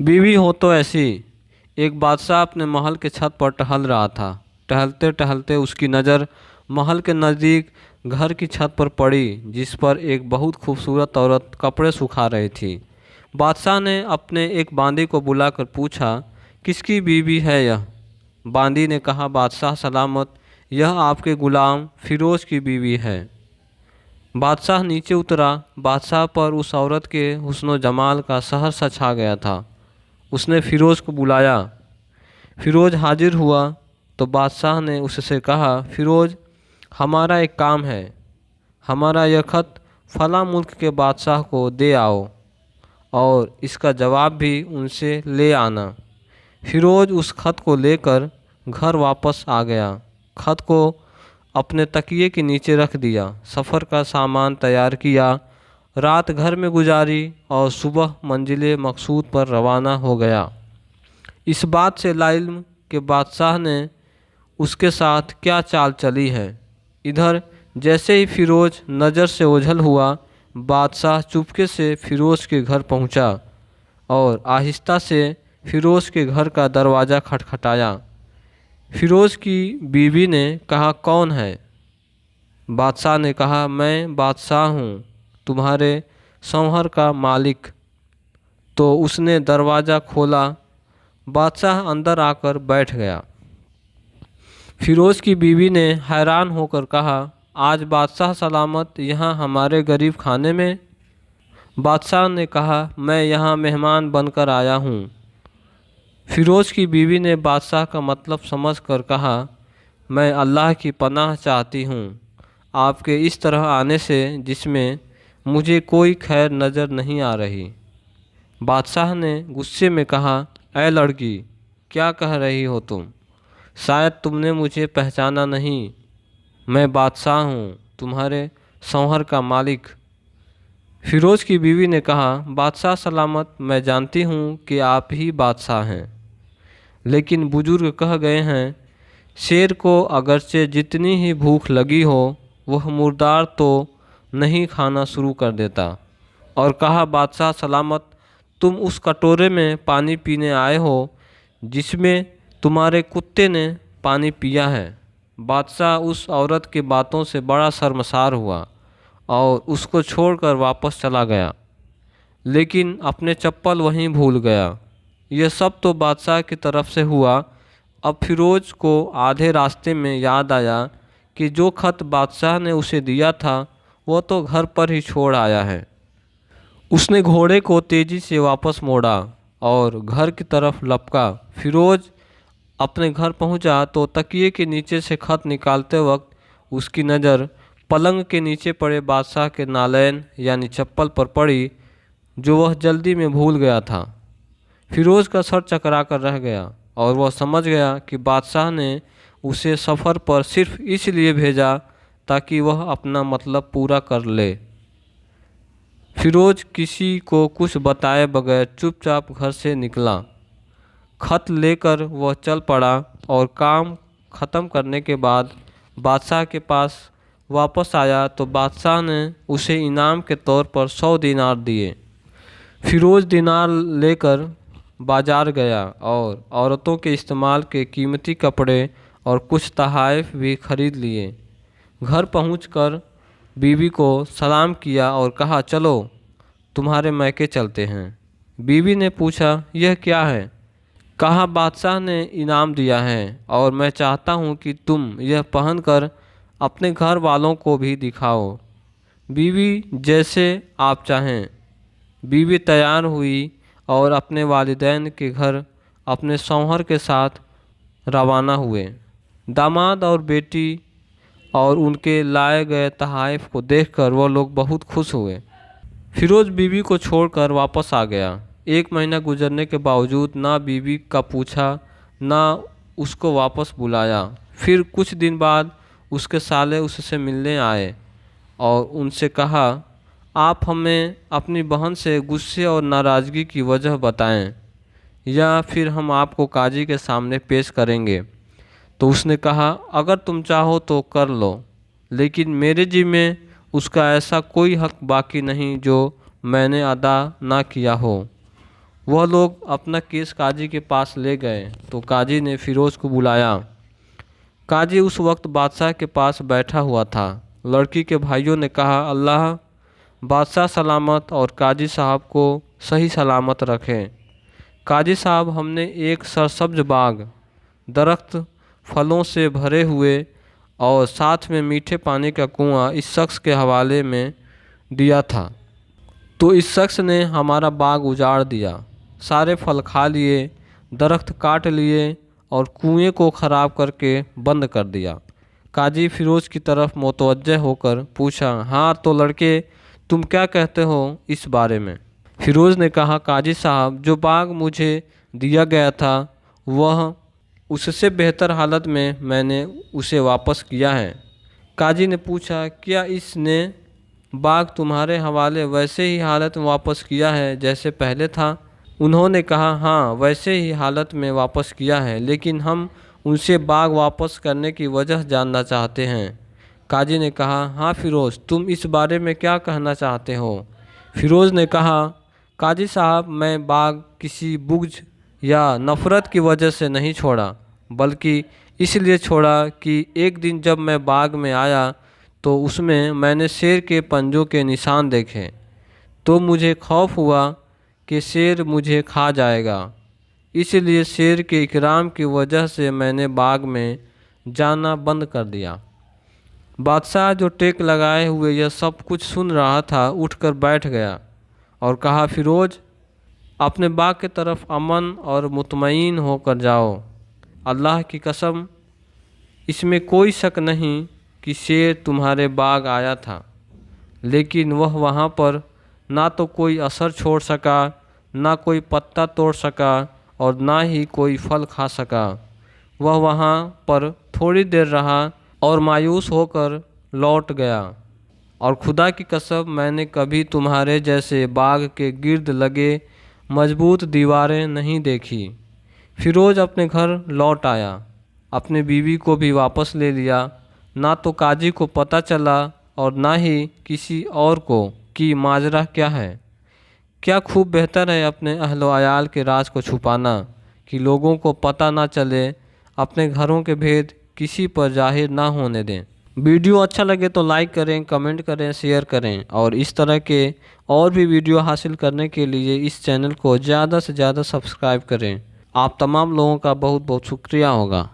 बीवी हो तो ऐसी। एक बादशाह अपने महल के छत पर टहल रहा था। टहलते टहलते उसकी नज़र महल के नज़दीक घर की छत पर पड़ी, जिस पर एक बहुत खूबसूरत औरत कपड़े सुखा रही थी। बादशाह ने अपने एक बांदी को बुलाकर पूछा, किसकी बीवी है यह? बांदी ने कहा, बादशाह सलामत, यह आपके गुलाम फिरोज की बीवी है। बादशाह नीचे उतरा। बादशाह पर उस औरत के हुस्न जमाल का सहर सा छा गया था। उसने फिरोज को बुलाया। फिरोज हाजिर हुआ तो बादशाह ने उससे कहा, फिरोज, हमारा एक काम है। हमारा यह खत फला मुल्क के बादशाह को दे आओ और इसका जवाब भी उनसे ले आना। फिरोज उस खत को लेकर घर वापस आ गया। खत को अपने तकिए के नीचे रख दिया, सफ़र का सामान तैयार किया, रात घर में गुजारी और सुबह मंजिले मकसूद पर रवाना हो गया। इस बात से लाइल्म के बादशाह ने उसके साथ क्या चाल चली है। इधर जैसे ही फिरोज नज़र से ओझल हुआ, बादशाह चुपके से फिरोज के घर पहुंचा और आहिस्ता से फिरोज के घर का दरवाज़ा खटखटाया। फिरोज की बीवी ने कहा, कौन है? बादशाह ने कहा, मैं बादशाह हूँ, तुम्हारे संहर का मालिक। तो उसने दरवाज़ा खोला। बादशाह अंदर आकर बैठ गया। फिरोज की बीवी ने हैरान होकर कहा, आज बादशाह सलामत यहाँ हमारे गरीब खाने में? बादशाह ने कहा, मैं यहाँ मेहमान बनकर आया हूँ। फिरोज की बीवी ने बादशाह का मतलब समझकर कहा, मैं अल्लाह की पनाह चाहती हूँ आपके इस तरह आने से, जिसमें मुझे कोई खैर नज़र नहीं आ रही। बादशाह ने गुस्से में कहा, ऐ लड़की, क्या कह रही हो तुम? शायद तुमने मुझे पहचाना नहीं। मैं बादशाह हूँ, तुम्हारे संहर का मालिक। फिरोज की बीवी ने कहा, बादशाह सलामत, मैं जानती हूँ कि आप ही बादशाह हैं, लेकिन बुजुर्ग कह गए हैं, शेर को अगरचे जितनी ही भूख लगी हो, वह मुर्दार तो नहीं खाना शुरू कर देता। और कहा, बादशाह सलामत, तुम उस कटोरे में पानी पीने आए हो जिसमें तुम्हारे कुत्ते ने पानी पिया है। बादशाह उस औरत की बातों से बड़ा शर्मसार हुआ और उसको छोड़कर वापस चला गया, लेकिन अपने चप्पल वहीं भूल गया। यह सब तो बादशाह की तरफ से हुआ। अब फिरोज को आधे रास्ते में याद आया कि जो खत बादशाह ने उसे दिया था वह तो घर पर ही छोड़ आया है। उसने घोड़े को तेज़ी से वापस मोड़ा और घर की तरफ लपका। फिरोज अपने घर पहुंचा तो तकिए के नीचे से खत निकालते वक्त उसकी नज़र पलंग के नीचे पड़े बादशाह के नालैन यानी चप्पल पर पड़ी, जो वह जल्दी में भूल गया था। फिरोज का सर चकरा कर रह गया और वह समझ गया कि बादशाह ने उसे सफ़र पर सिर्फ इसलिए भेजा ताकि वह अपना मतलब पूरा कर ले। फिरोज किसी को कुछ बताए बगैर चुपचाप घर से निकला। खत लेकर वह चल पड़ा और काम ख़त्म करने के बाद बादशाह के पास वापस आया तो बादशाह ने उसे इनाम के तौर पर 100 दिनार दिए। फिरोज दिनार लेकर बाजार गया और औरतों के इस्तेमाल के कीमती कपड़े और कुछ तोहफ़े भी खरीद लिए। घर पहुंचकर बीवी को सलाम किया और कहा, चलो तुम्हारे मैके चलते हैं। बीवी ने पूछा, यह क्या है? कहा, बादशाह ने इनाम दिया है और मैं चाहता हूँ कि तुम यह पहनकर अपने घर वालों को भी दिखाओ। बीवी, जैसे आप चाहें। बीवी तैयार हुई और अपने वालिदैन के घर अपने शौहर के साथ रवाना हुए। दामाद और बेटी और उनके लाए गए तोहफ़े को देखकर वह लोग बहुत खुश हुए। फिरोज बीवी को छोड़कर वापस आ गया। 1 महीना गुजरने के बावजूद ना बीवी का पूछा ना उसको वापस बुलाया। फिर कुछ दिन बाद उसके साले उससे मिलने आए और उनसे कहा, आप हमें अपनी बहन से गुस्से और नाराज़गी की वजह बताएं या फिर हम आपको काजी के सामने पेश करेंगे। तो उसने कहा, अगर तुम चाहो तो कर लो, लेकिन मेरे ज़िम्मे उसका ऐसा कोई हक बाकी नहीं जो मैंने अदा ना किया हो। वह लोग अपना केस काजी के पास ले गए तो काजी ने फिरोज़ को बुलाया। काजी उस वक्त बादशाह के पास बैठा हुआ था। लड़की के भाइयों ने कहा, अल्लाह बादशाह सलामत और काजी साहब को सही सलामत रखे। काजी साहब, हमने एक सरसब्ज बाग, दरख्त फलों से भरे हुए और साथ में मीठे पानी का कुआं इस शख्स के हवाले में दिया था, तो इस शख्स ने हमारा बाग उजाड़ दिया, सारे फल खा लिए, दरख्त काट लिए और कुएं को ख़राब करके बंद कर दिया। काजी फिरोज़ की तरफ मुतवज्जह होकर पूछा, हाँ तो लड़के, तुम क्या कहते हो इस बारे में? फिरोज़ ने कहा, काजी साहब, जो बाग मुझे दिया गया था वह उससे बेहतर हालत में मैंने उसे वापस किया है। काजी ने पूछा, क्या इसने बाग तुम्हारे हवाले वैसे ही हालत में वापस किया है जैसे पहले था? उन्होंने कहा, हाँ वैसे ही हालत में वापस किया है, लेकिन हम उनसे बाग वापस करने की वजह जानना चाहते हैं। काजी ने कहा, हाँ फिरोज़, तुम इस बारे में क्या कहना चाहते हो? फिरोज़ ने कहा, काजी साहब, मैं बाग किसी बुग़्ज़ या नफ़रत की वजह से नहीं छोड़ा, बल्कि इसलिए छोड़ा कि एक दिन जब मैं बाग में आया तो उसमें मैंने शेर के पंजों के निशान देखे, तो मुझे खौफ हुआ कि शेर मुझे खा जाएगा। इसलिए शेर के इकराम की वजह से मैंने बाग में जाना बंद कर दिया। बादशाह, जो टेक लगाए हुए यह सब कुछ सुन रहा था, उठकर बैठ गया और कहा, फिरोज़, अपने बाग की तरफ अमन और मुतमईन होकर जाओ। अल्लाह की कसम, इसमें कोई शक नहीं कि शेर तुम्हारे बाग आया था, लेकिन वह वहाँ पर ना तो कोई असर छोड़ सका, ना कोई पत्ता तोड़ सका और ना ही कोई फल खा सका। वह वहाँ पर थोड़ी देर रहा और मायूस होकर लौट गया, और खुदा की कसम, मैंने कभी तुम्हारे जैसे बाग के गिर्द लगे मजबूत दीवारें नहीं देखी। फिरोज़ अपने घर लौट आया, अपनी बीवी को भी वापस ले लिया। ना तो काजी को पता चला और ना ही किसी और को कि माजरा क्या है। क्या खूब बेहतर है अपने अहल व अयाल के राज को छुपाना कि लोगों को पता ना चले, अपने घरों के भेद किसी पर जाहिर ना होने दें। वीडियो अच्छा लगे तो लाइक करें, कमेंट करें, शेयर करें और इस तरह के और भी वीडियो हासिल करने के लिए इस चैनल को ज़्यादा से ज़्यादा सब्सक्राइब करें। आप तमाम लोगों का बहुत बहुत शुक्रिया होगा।